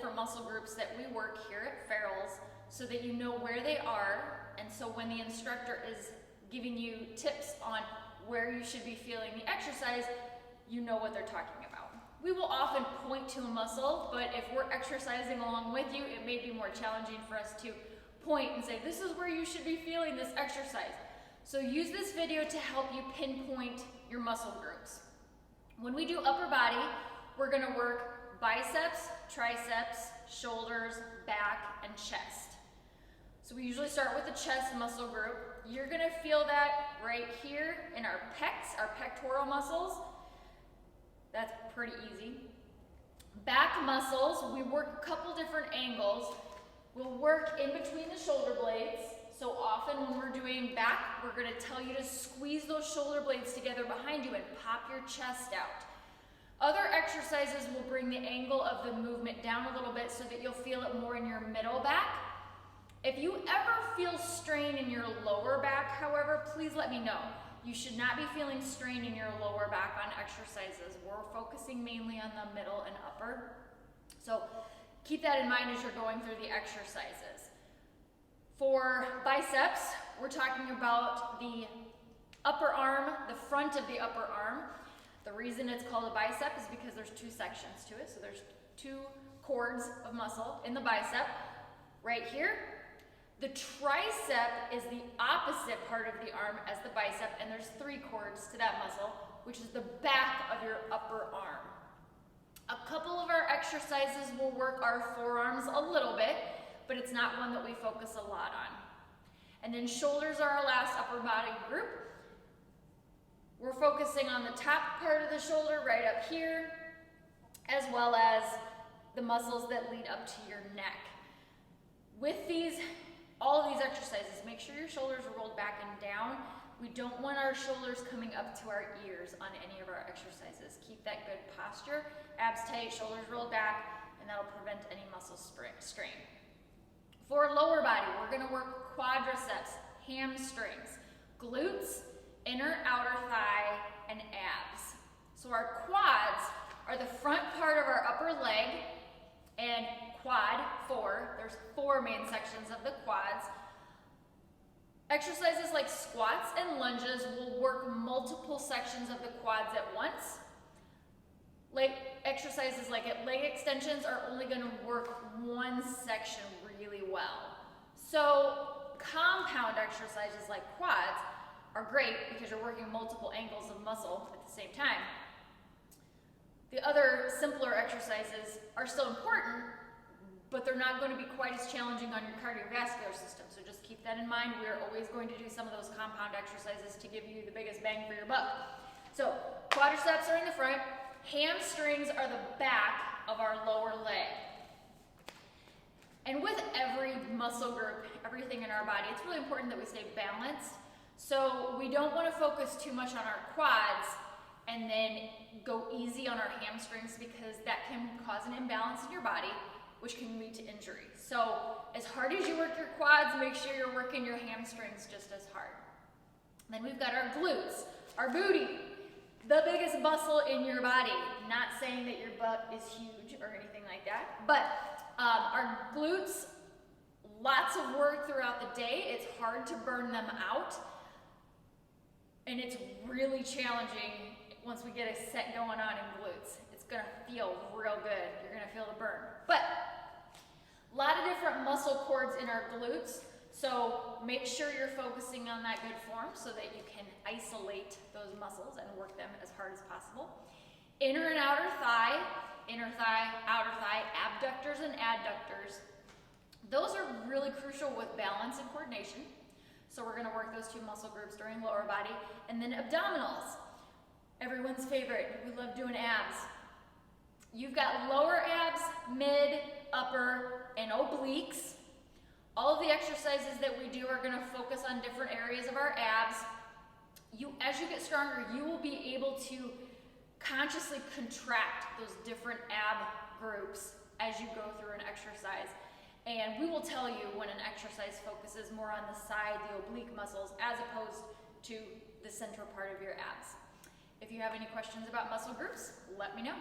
different muscle groups that we work here at Farrell's so that you know where they are, and so when the instructor is giving you tips on where you should be feeling the exercise, you know what they're talking about. We will often point to a muscle, but if we're exercising along with you, it may be more challenging for us to point and say, this is where you should be feeling this exercise. So use this video to help you pinpoint your muscle groups. When we do upper body, we're gonna work biceps, triceps, shoulders, back, and chest. So we usually start with the chest muscle group. You're gonna feel that right here in our pecs, our pectoral muscles. That's pretty easy. Back muscles, we work a couple different angles. We'll work in between the shoulder blades. So often when we're doing back, we're gonna tell you to squeeze those shoulder blades together behind you and pop your chest out. Other exercises will bring the angle of the movement down a little bit so that you'll feel it more in your middle back. If you ever feel strain in your lower back, however, please let me know. You should not be feeling strain in your lower back on exercises. We're focusing mainly on the middle and upper. So keep that in mind as you're going through the exercises. For biceps, we're talking about the upper arm, the front of the upper arm. The reason it's called a bicep is because there's two sections to it. So there's two cords of muscle in the bicep right here. The tricep is the opposite part of the arm as the bicep, and there's three cords to that muscle, which is the back of your upper arm. A couple of our exercises will work our forearms a little bit, but it's not one that we focus a lot on. And then shoulders are our last upper body group. We're focusing on the top part of the shoulder right up here, as well as the muscles that lead up to your neck. With all of these exercises, make sure your shoulders are rolled back and down. We don't want our shoulders coming up to our ears on any of our exercises. Keep that good posture, abs tight, shoulders rolled back, and that'll prevent any muscle strain. For lower body, we're gonna work quadriceps, hamstrings, glutes, inner outer thigh, and abs. So our quads are the front part of our upper leg, and quad, there's four main sections of the quads. Exercises like squats and lunges will work multiple sections of the quads at once. Exercises like leg extensions are only going to work one section really well. So compound exercises like quads are great because you're working multiple angles of muscle at the same time. The other simpler exercises are still important, but they're not going to be quite as challenging on your cardiovascular system. So just keep that in mind. We are always going to do some of those compound exercises to give you the biggest bang for your buck. So quadriceps are in the front, hamstrings are the back of our lower leg. And with every muscle group, everything in our body, it's really important that we stay balanced. So we don't want to focus too much on our quads and then go easy on our hamstrings, because that can cause an imbalance in your body, which can lead to injury. So as hard as you work your quads, make sure you're working your hamstrings just as hard. Then we've got our glutes, our booty, the biggest muscle in your body. Not saying that your butt is huge or anything like that, but our glutes, lots of work throughout the day. It's hard to burn them out, and it's really challenging once we get a set going on in glutes. It's gonna feel real good. You're gonna feel the burn. But a lot of different muscle cords in our glutes, so make sure you're focusing on that good form so that you can isolate those muscles and work them as hard as possible. Inner and outer thigh, outer thigh, abductors and adductors. Those are really crucial with balance and coordination. So we're gonna work those two muscle groups during lower body. And then abdominals, everyone's favorite. We love doing abs. You've got lower abs, mid, upper, and obliques. All of the exercises that we do are gonna focus on different areas of our abs. As you get stronger, you will be able to consciously contract those different ab groups as you go through an exercise. And we will tell you when an exercise focuses more on the side, the oblique muscles, as opposed to the central part of your abs. If you have any questions about muscle groups, let me know.